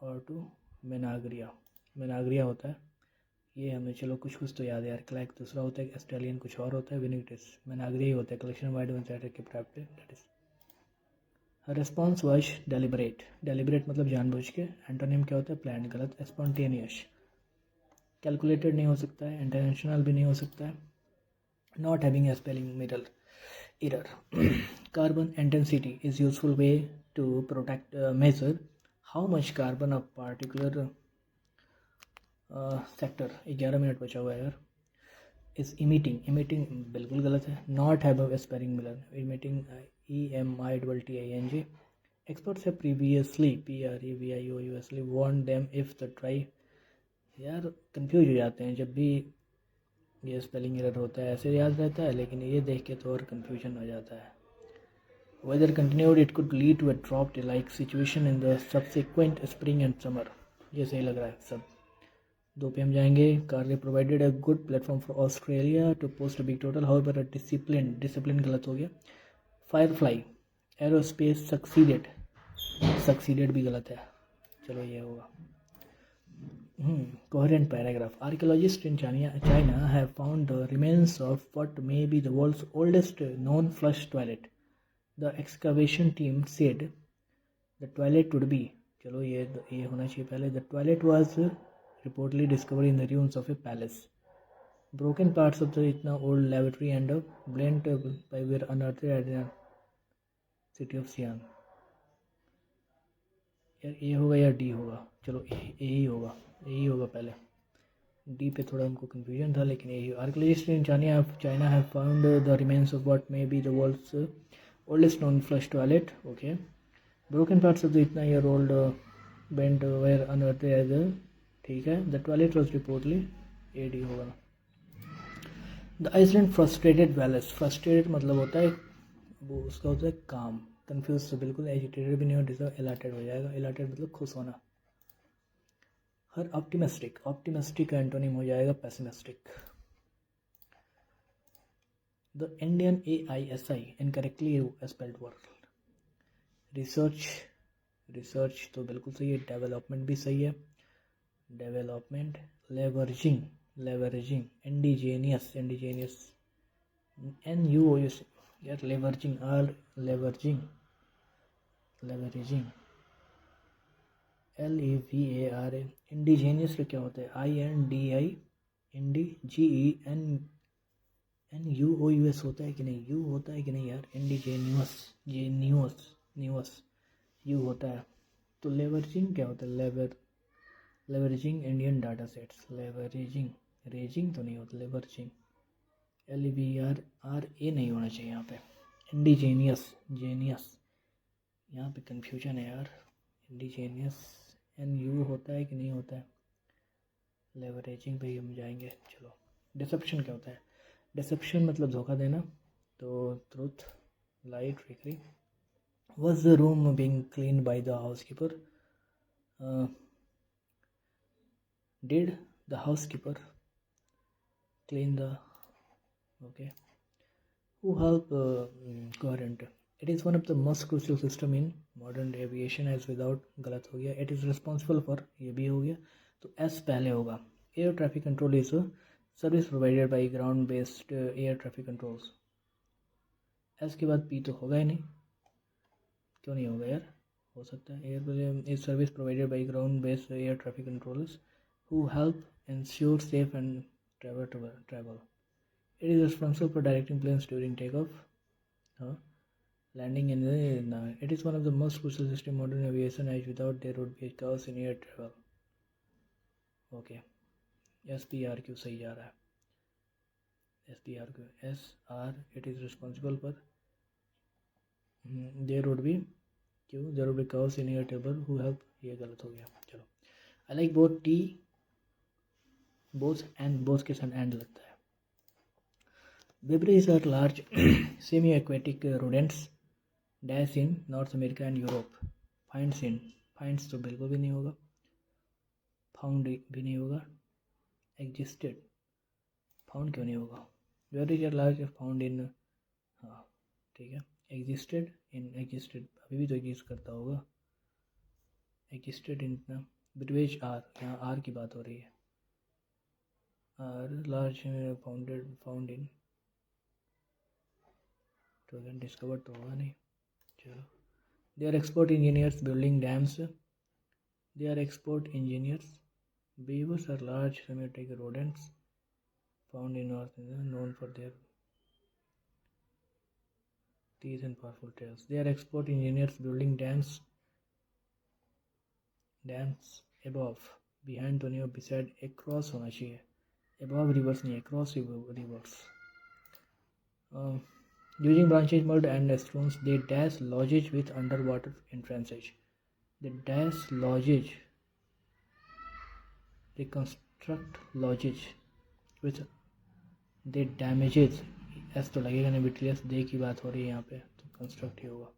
और टू मेनाग्रिया होता है ये हमें, चलो कुछ तो याद है यार। क्लैक दूसरा होता है, ऑस्ट्रेलियन कुछ और होता है, विनिगटिस। मेनाग्रिया ही होता है। Collection of wild that are kept privately, that is. Response was deliberate मतलब जानबूझ के। एंटोनिम क्या होता है? प्लान, गलत। स्पॉन्टेनियस, कैलकुलेटेड नहीं हो सकता है, इंटेंशनल भी नहीं हो सकता है। Not having a spelling error. Carbon intensity is useful way to protect measure how much carbon a particular sector, 11 minute बचा हुआ है यार, is emitting बिल्कुल गलत है। not have a spelling Miller, emitting EMITTING। experts have previously PREVIOUSly warned them if the try, यार कंफ्यूज हो जाते हैं जब भी ये स्पेलिंग एरर होता है, ऐसे याद रहता है लेकिन ये देख के तो और कन्फ्यूजन हो जाता है। Weather continued it could lead to a drop like situation in the subsequent spring and summer. ये सही लग रहा है सब। 2 पे हम जाएंगे। Carey provided a good platform for Australia to post a big total, however a discipline गलत हो गया। फायरफ्लाई एरोस्पेस सक्सीडेड भी गलत है, चलो ये होगा। Coherent paragraph. Archaeologists in China have found the remains of what may be the world's oldest known flush toilet. The excavation team said the toilet would be, चलो ये होना चाहिए पहले. The toilet was reportedly discovered in the ruins of a palace. Broken parts of the इतना old lavatory and a blend pipe were unearthed at the city of Xi'an. यार ए होगा या डी होगा? चलो ए ही होगा पहले. डी पे थोड़ा हमको कंफ्यूजन था, लेकिन a. Archaeologist in China have found the remains of what may be the world's oldest known flush toilet. Okay. Broken parts of the इतना year old bent were unearthed as. ठीक है. The toilet was reportedly. A D होगा. The island frustrated Wallace. Frustrated मतलब होता है वो, उसका होता है काम. कंफ्यूज तो बिल्कुल एजिटेटेड भी नहीं हो, डिजर्व एलाटेड हो जाएगा. एलाटेड मतलब खुश होना. हर ऑप्टिमिस्टिक. ऑप्टिमिस्टिक का एंटोनिम हो जाएगा pessimistic. The Indian AISI incorrectly spelled word. Research तो बिल्कुल सही है. डेवलपमेंट भी सही है. डेवलपमेंट. लेवरेजिंग. इंडिजीनियस NUOUS यार. Leveraging LEVARA. इंडिजीनियस का क्या होता है? INDIGENUOUS होता है कि नहीं? यू होता है कि नहीं यार? न्यूअस यू होता है. तो लेवरेजिंग क्या होता है? Leveraging Indian data sets. Raising तो नहीं होता. लेवरेजिंग. LEVRA नहीं होना चाहिए यहाँ पे. जेनियस यहाँ पे कंफ्यूजन है यार. इंडिजीनियस NU होता है कि नहीं होता है? लेवरेजिंग पे हम जाएंगे. चलो. डिसेप्शन क्या होता है? डिसेप्शन मतलब धोखा देना. तो truth, lie, trickery. Was the room being cleaned by the housekeeper? Did the housekeeper clean the... Okay. Who help coherent? It is one of the most crucial system in modern aviation as without. गलत हो गया. It is responsible for. ये भी हो गया. तो S पहले होगा. Air traffic control is a service provided by ground based air traffic controls. S के बाद P तो होगा ही नहीं. क्यों नहीं होगा यार? हो सकता है. Air is service provided by ground based air traffic controllers who help ensure safe and travel. It is responsible for directing planes during takeoff, landing in the. It is one of the most crucial system in modern aviation, as without there would be chaos in air travel. Okay. SPRQ सही जा रहा है. SPRQ. SR. It is responsible for. There would be Q. There would be chaos in air travel who help. ये गलत हो गया. चलो. I like both T. Both and both के साथ and लगता है. Vipers are large semi-aquatic rodents. Dash in North America and Europe. Finds तो बिल्कुल भी नहीं होगा. Found भी नहीं होगा. Existed. Found क्यों नहीं होगा? Vipers are large found in. हाँ ठीक है. Existed अभी भी तो एग्जिस्ट करता होगा. Existed in British R. यहाँ R की बात हो रही है. R large found in. तो अगर डिस्कवर तो होगा नहीं. चलो. They are expert engineers building dams. Beavers are large semi-aquatic rodents found in North America, known for their teeth and powerful tails. They are expert engineers building dams above, behind तो नहीं हो, beside, across होना चाहिए. Above rivers नहीं, across rivers. Using branches, mud and stones, they dash lodges with underwater entrances. They construct lodges with. They damages. S तो लगेगा नहीं, बिटलियस दे की बात हो रही है यहाँ पे, तो कंस्ट्रक्ट ही होगा.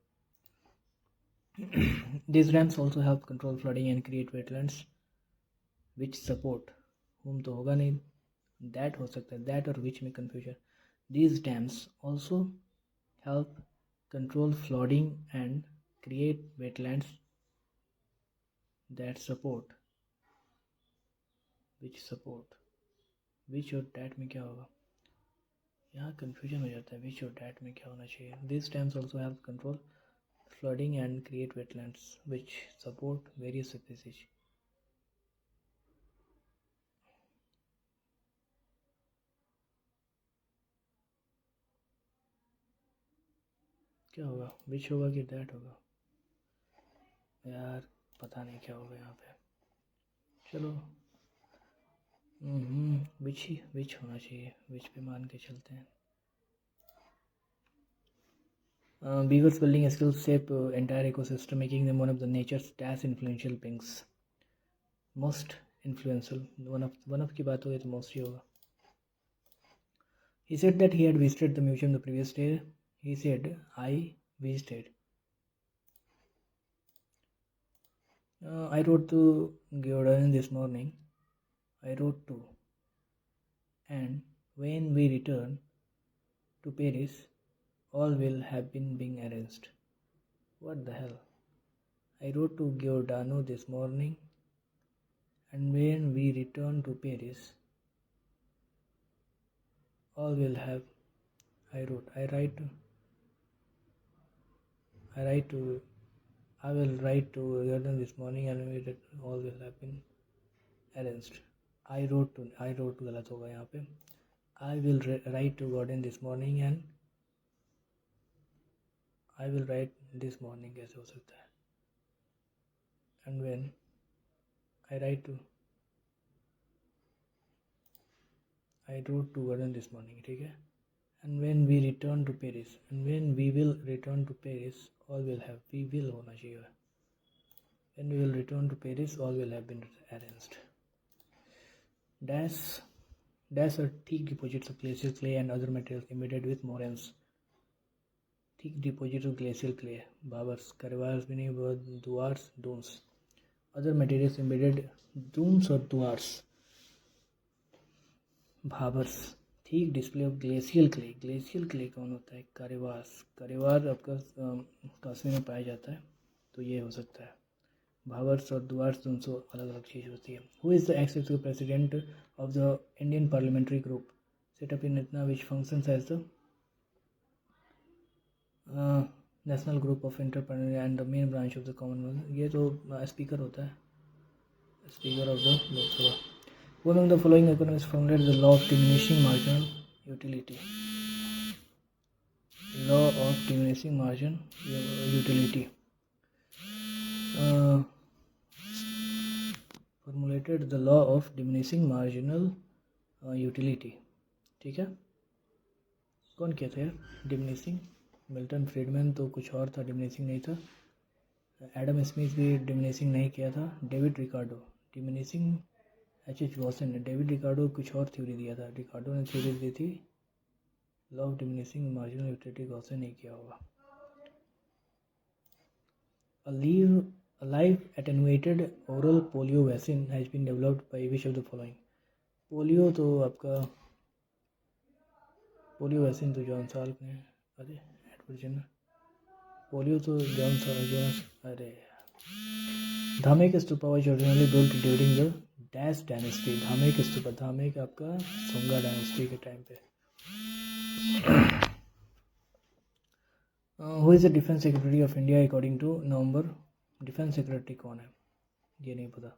These dams also help control flooding and create wetlands which support. whom तो होगा नहीं, that हो सकता है. that और which में confusion. These dams also help control flooding and create wetlands that support. Which support, which और डैट में क्या होगा, यहाँ कन्फ्यूजन हो जाता है, विच और डैट में क्या होना चाहिए. This dams also help control flooding and create wetlands which support various species. क्या होगा, विच होगा कि दैट होगा, यार पता नहीं क्या होगा यहाँ पे. चलो विच होना चाहिए, विच पे मान के चलते हैं. Beavers building skills shape entire ecosystem, making them one of the nature's dash influential beings. Most influential, one of की बात होगी तो most ही होगा. He said that he had visited the museum the previous day. He said, I visited. I wrote to Gordon this morning. I wrote to. And when we return to Paris, all will have been arranged. What the hell? I wrote to Giordano this morning, and when we return to Paris, all will have. I will write to Giordano this morning, and all will have been arranged. I wrote to गलत होगा यहाँ पे. I will write to Gordon this morning, and I will write this morning कैसे हो सकता है. And when I wrote to Gordon this morning, ठीक है. And when we return to Paris, and when we will return to Paris, all will have. We will होना चाहिए. When we will return to Paris, all will have been arranged. Dash are thick deposits of glacial clay and other materials embedded with moraines. Thick deposits of glacial clay, bhavars, karavars, duars, dunes. Other materials embedded, dunes or duars. Bhavars, thick display of glacial clay. Glacial clay कौन होता है? कारेवार आपका कश्मीर में पाया जाता है, तो ये हो सकता है. भावर्स और दुआर्स दोनों अलग अलग चीज़ होती है. Who is the ex president of the Indian parliamentary group set up in इतना which functions as the national group of entrepreneur and the main branch of the Commonwealth. ये तो स्पीकर होता है, speaker of the Lok Sabha. Who among the following economists formulated the law of diminishing marginal utility? Law of diminishing margin utility. Formulated the law of diminishing marginal utility. ठीक है, कौन कहते हैं डिमिनिशिंग? मिल्टन फ्रीडमैन तो कुछ और था, डिमिनिशिंग नहीं था. एडम स्मिथ भी डिमिनिशिंग नहीं किया था. David Ricardo diminishing. H.H. वॉसन ने, डेविड रिकार्डो कुछ और थ्योरी दिया था. रिकार्डो ने थ्योरी दी थी law of diminishing marginal utility, वॉसन नहीं किया होगा. A live attenuated oral polio vaccine has been developed by which of the following? Polio तो आपका पोलियो वैक्सीन तो जॉन साल्क ने, अरे एडवर्ड, पोलियो तो जॉन साल्क. अरे Dhamek Stupa was originally built during the dash dynasty. Dhamek Stupa, Dhamek आपका सुंगा डायनेस्टी के टाइम पे. Who is the defence secretary of India according to November? Defence secretary कौन है ये नहीं पता.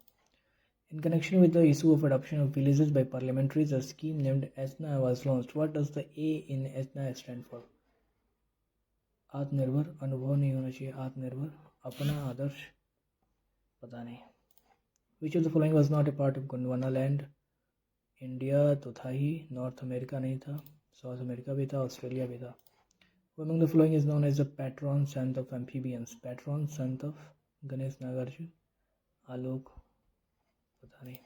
In connection with the issue of adoption of villages by parliamentaries, a scheme named ESNA was launched. What does the A in ESNA stand for? आत्मनिर्भर, अनुभव नहीं होना चाहिए. आत्मनिर्भर, अपना, आदर्श, पता नहीं. Which of the following was not a part of Gondwana land? India तो था ही, नॉर्थ अमेरिका नहीं था, साउथ अमेरिका भी था, ऑस्ट्रेलिया भी था. Who among the following is known as the patron saint of amphibians? Patron saint of Ganesh Nagarjuna, आलोक, पता नहीं.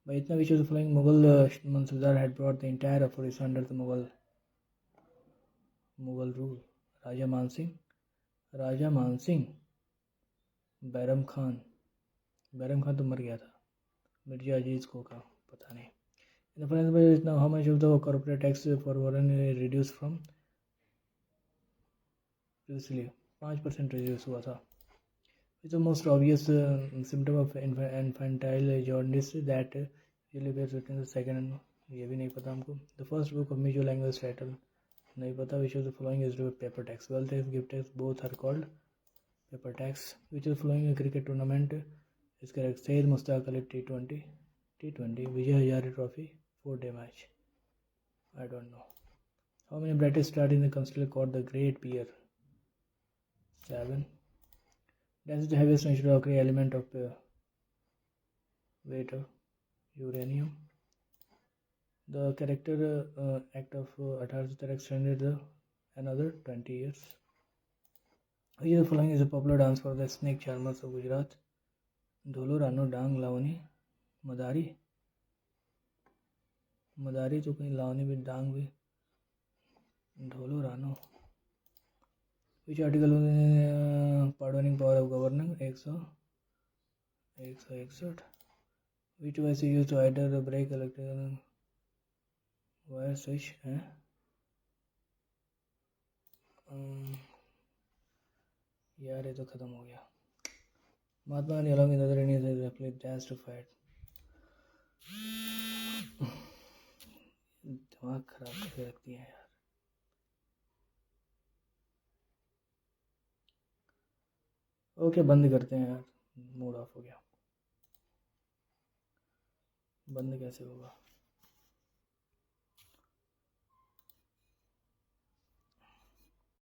By इतना which of the following Mughal Mansubdar had brought the entire of Orissa under the Mughal rule? राजा मान सिंह, बैरम खान तो मर गया था. मिर्जा अजीज खोखा, पता नहीं. In the following is now how much of the corporate tax for foreign reduced from previously? 5% reduce हुआ था. It's the most obvious symptom of infantile jaundice that syllabus written the second, ये भी नहीं पता हमको। The first book of major language title नहीं पता। Which of the following is paper tax, wealth tax, gift tax, both are called paper tax. Which of following cricket tournament is correct, Syed Mushtaq Ali T20, Vijay Hazare trophy 4-day match, I don't know. How many British stars in the constellation called the Great Bear? 7. That is the heaviest natural occurring element of weight of uranium. The character act of 18 extended another 20 years. Which of the following is a popular dance for the snake charmers of Gujarat? Dholo, Rano, Dang, Lavani, Madari. मदारी तो कहीं, लावनी भी, डांग भी, ढोलो, रानो। Which article pardoning power of governor 161। Which vice use to आइडर ब्रेक इलेक्ट्रिकल वायर स्विच है। यार ये तो खत्म हो गया। Mahatma Gandhi along with other Indians dash to fight. दिमाग खराब करके रखती है यार। ओके बंद करते हैं यार, मूड ऑफ हो गया। बंद कैसे होगा?